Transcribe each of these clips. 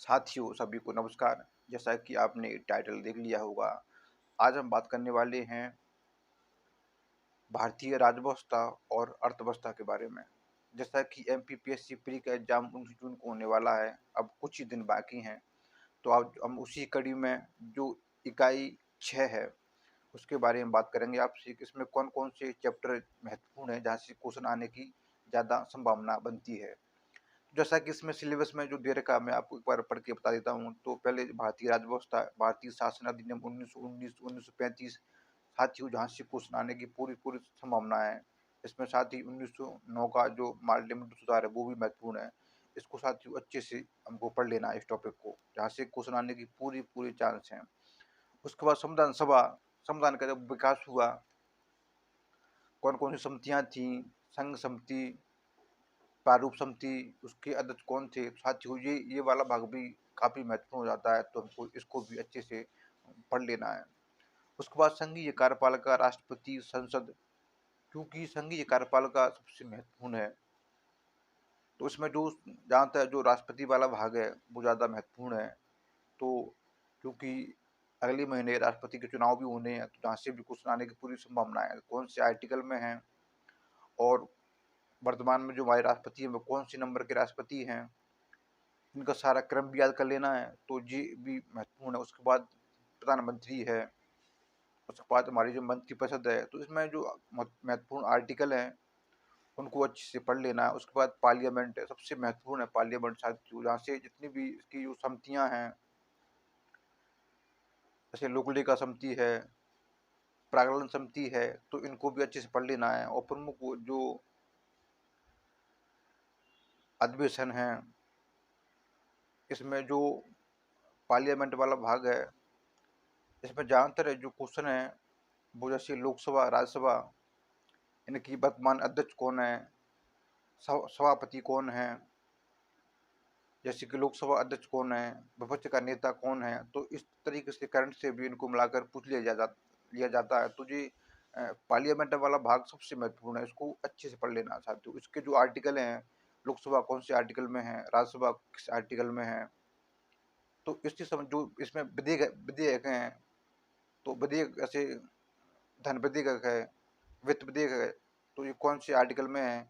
साथियों सभी को नमस्कार। जैसा कि आपने टाइटल देख लिया होगा, आज हम बात करने वाले हैं भारतीय राजव्यवस्था और अर्थव्यवस्था के बारे में। जैसा कि एमपीपीएससी प्री का एग्जाम 19 जून को होने वाला है, अब कुछ ही दिन बाकी हैं। तो अब हम उसी कड़ी में जो इकाई 6 है उसके बारे में बात करेंगे आपसे कि इसमें कौन कौन से चैप्टर महत्वपूर्ण है जहाँ से क्वेश्चन आने की ज़्यादा संभावना बनती है। जैसा कि इसमें सिलेबस में जो दे रखा है, मैं आपको एक बार पढ़ के बता देता हूँ। तो पहले भारतीय राजव्यवस्था, भारतीय शासन अधिनियम 1919 1935, साथ ही जहाँ से क्वेश्चन आने की पूरी पूरी संभावना है। इसमें साथ ही 1909 का जो पार्लियामेंट सुधार है वो भी महत्वपूर्ण है। इसको साथ ही अच्छे से हमको पढ़ लेना है इस टॉपिक को, जहाँ से क्वेश्चन आने की पूरी पूरी चांस है। उसके बाद संविधान सभा, संविधान का जब विकास हुआ, कौन कौन सी समितियाँ थी, संघ समिति, प्रारूप समिति, उसके अध्यक्ष कौन थे, साथ ही ये वाला भाग भी काफ़ी महत्वपूर्ण हो जाता है। तो हमको इसको भी अच्छे से पढ़ लेना है। उसके बाद संघीय कार्यपालिका, राष्ट्रपति, संसद, क्योंकि संघीय कार्यपालिका सबसे महत्वपूर्ण है। तो इसमें जो जहाँ तक जो राष्ट्रपति वाला भाग है वो ज़्यादा महत्वपूर्ण है। तो क्योंकि अगले महीने राष्ट्रपति के चुनाव भी होने हैं, तो जहाँ से भी क्वेश्चन आने की पूरी संभावना है। कौन से आर्टिकल में है और वर्तमान में जो हमारे राष्ट्रपति हैं वो कौन से नंबर के राष्ट्रपति हैं, इनका सारा क्रम भी याद कर लेना है। तो ये भी महत्वपूर्ण है। उसके बाद प्रधानमंत्री है, उसके बाद हमारी जो मंत्रिपरिषद है। तो इसमें जो महत्वपूर्ण आर्टिकल हैं उनको अच्छे से पढ़ लेना है। उसके बाद पार्लियामेंट है, सबसे महत्वपूर्ण है पार्लियामेंट साथियों, जहाँ से जितनी भी इसकी जो समितियाँ हैं, जैसे लोकलेखा समिति है, प्राकलन समिति है, तो इनको भी अच्छे से पढ़ लेना है। और प्रमुख जो अधिवेशन है, इसमें जो पार्लियामेंट वाला भाग है, इसमें ज़्यादातर जो क्वेश्चन है वो जैसे लोकसभा, राज्यसभा, इनकी वर्तमान अध्यक्ष कौन है, सभापति कौन है, जैसे कि लोकसभा अध्यक्ष कौन है, विपक्ष का नेता कौन है। तो इस तरीके से करंट से भी इनको मिलाकर पूछ लिया जाता है। तो ये पार्लियामेंट वाला भाग सबसे महत्वपूर्ण है, इसको अच्छे से पढ़ लेना साथियों। इसके जो आर्टिकल हैं, लोकसभा कौन से आर्टिकल में है, राज्यसभा किस आर्टिकल में है, तो इसकी समझ जो इसमें विधेयक विधेयक हैं, तो विधेयक जैसे धन विधेयक है, वित्त विधेयक है, तो ये कौन से आर्टिकल में है।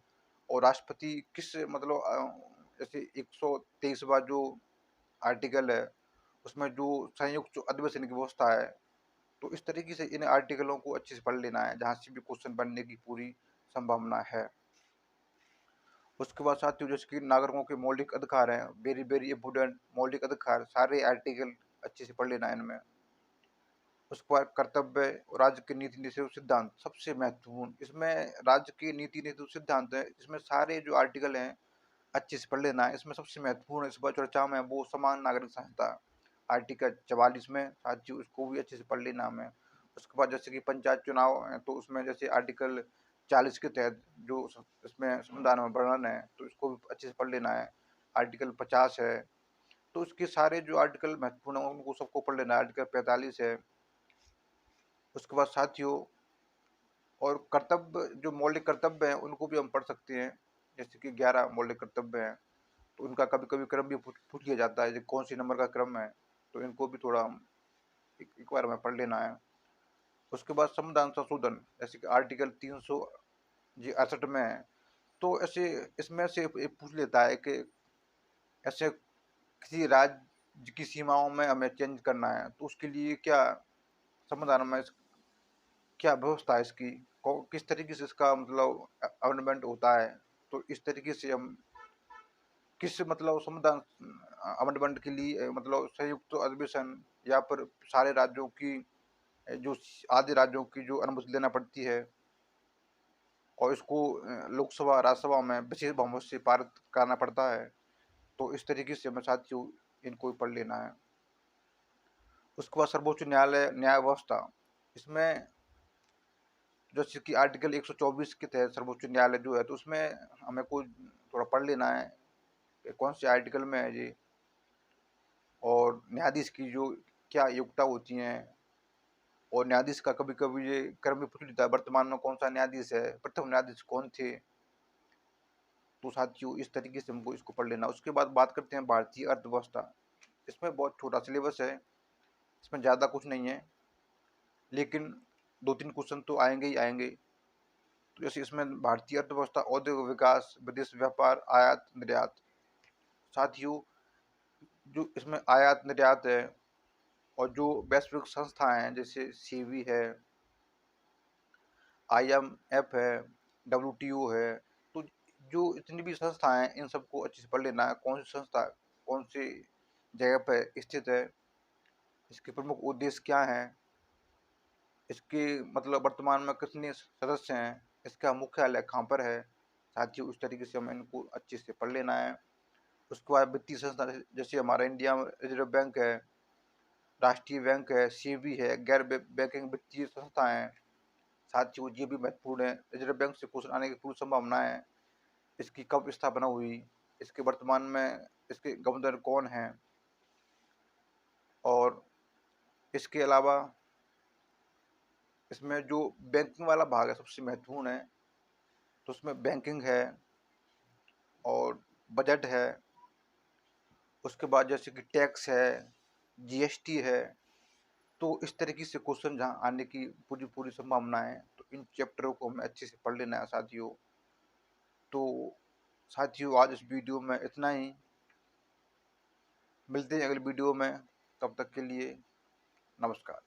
और राष्ट्रपति किस मतलब जैसे 123वां जो आर्टिकल है, उसमें जो संयुक्त जो अधिवेशन की व्यवस्था है। तो इस तरीके से इन आर्टिकलों को अच्छे से पढ़ लेना है, जहाँ से भी क्वेश्चन बनने की पूरी संभावना है। उसके बाद साथियों जैसे कि नागरिकों के मौलिक अधिकार हैं, वेरी वेरी इंपोर्टेंट मौलिक अधिकार, सारे आर्टिकल अच्छे से पढ़ लेना है इनमें। उसके बाद कर्तव्य और राज्य के नीति नीति सिद्धांत सबसे महत्वपूर्ण, इसमें राज्य के नीति नीति सिद्धांत है, इसमें सारे जो आर्टिकल हैं अच्छे से पढ़ लेना है। इसमें सबसे महत्वपूर्ण इस बार चर्चा में वो समान नागरिक संहिता, आर्टिकल 44 में, साथियों उसको भी अच्छे से पढ़ लेना हमें। उसके बाद जैसे कि पंचायत चुनाव है, तो उसमें जैसे आर्टिकल 40 के तहत जो इसमें संविधान में वर्णन है, तो इसको भी अच्छे से पढ़ लेना है। आर्टिकल 50 है, तो उसके सारे जो आर्टिकल महत्वपूर्ण है उनको सबको पढ़ लेना है। आर्टिकल 45 है। उसके बाद साथियों और कर्तव्य, जो मौलिक कर्तव्य हैं उनको भी हम पढ़ सकते हैं। जैसे कि 11 मौलिक कर्तव्य हैं, तो उनका कभी कभी क्रम भी पूछ लिया जाता है, कौन सी नंबर का क्रम है। तो इनको भी थोड़ा हम एक बार में पढ़ लेना है। उसके बाद संविधान संशोधन, जैसे कि आर्टिकल 368 में है, तो ऐसे इसमें से पूछ लेता है कि ऐसे किसी राज्य की सीमाओं में हमें चेंज करना है, तो उसके लिए क्या संविधान में क्या व्यवस्था है इसकी, किस तरीके से इसका मतलब अमेंडमेंट होता है। तो इस तरीके से हम किस मतलब संविधान अमेंडमेंट के लिए मतलब संयुक्त अधिवेशन या फिर सारे राज्यों की जो आधे राज्यों की जो अनुमति लेना पड़ती है, और इसको लोकसभा राज्यसभा में विशेष बहुमत से पारित करना पड़ता है। तो इस तरीके से हमें साथियों इनको भी पढ़ लेना है। उसके बाद सर्वोच्च न्यायालय न्याय व्यवस्था, इसमें जैसे कि आर्टिकल 124 के तहत सर्वोच्च न्यायालय जो है, तो उसमें हमें को थोड़ा पढ़ लेना है कि कौन से आर्टिकल में है ये, और न्यायाधीश की जो क्या योग्यता होती हैं। और न्यायाधीश का कभी कभी ये क्रम भी पूछ लेता है, वर्तमान में कौन सा न्यायाधीश है, प्रथम न्यायाधीश कौन थे। तो साथियों इस तरीके से हमको इसको पढ़ लेना। उसके बाद बात करते हैं भारतीय अर्थव्यवस्था। इसमें बहुत छोटा सिलेबस है, इसमें ज़्यादा कुछ नहीं है, लेकिन 2-3 क्वेश्चन तो आएंगे ही आएंगे। तो जैसे इसमें भारतीय अर्थव्यवस्था, औद्योगिक विकास, विदेश व्यापार, आयात निर्यात। साथियों, जो इसमें आयात निर्यात है और जो वैश्विक संस्थाएं हैं जैसे सीवी है, IMF है, WTO है, तो जो इतनी भी संस्थाएं हैं इन सबको अच्छे से पढ़ लेना है। कौन सी संस्था कौन सी जगह पर स्थित है, इसके प्रमुख उद्देश्य क्या हैं, इसके मतलब वर्तमान में कितने सदस्य हैं, इसका मुख्यालय कहाँ पर है। साथियों, इस तरीके से हमें इनको अच्छे से पढ़ लेना है। उसके बाद वित्तीय संस्था जैसे हमारा इंडिया में रिजर्व बैंक है, राष्ट्रीय बैंक है, सीबी है, गैर बैंकिंग वित्तीय संस्थाएं हैं। साथियों, ये भी महत्वपूर्ण है। रिजर्व बैंक से क्वेश्चन आने की पूरी संभावना है। इसकी कब स्थापना हुई, इसके वर्तमान में इसके गवर्नर कौन हैं, और इसके अलावा इसमें जो बैंकिंग वाला भाग है सबसे महत्वपूर्ण है। तो उसमें बैंकिंग है और बजट है, उसके बाद जैसे कि टैक्स है, जीएसटी है। तो इस तरीके से क्वेश्चन जहाँ आने की पूरी पूरी संभावना है। तो इन चैप्टरों को हमें अच्छे से पढ़ लेना है साथियों। तो साथियों, आज इस वीडियो में इतना ही। मिलते हैं अगले वीडियो में, तब तक के लिए नमस्कार।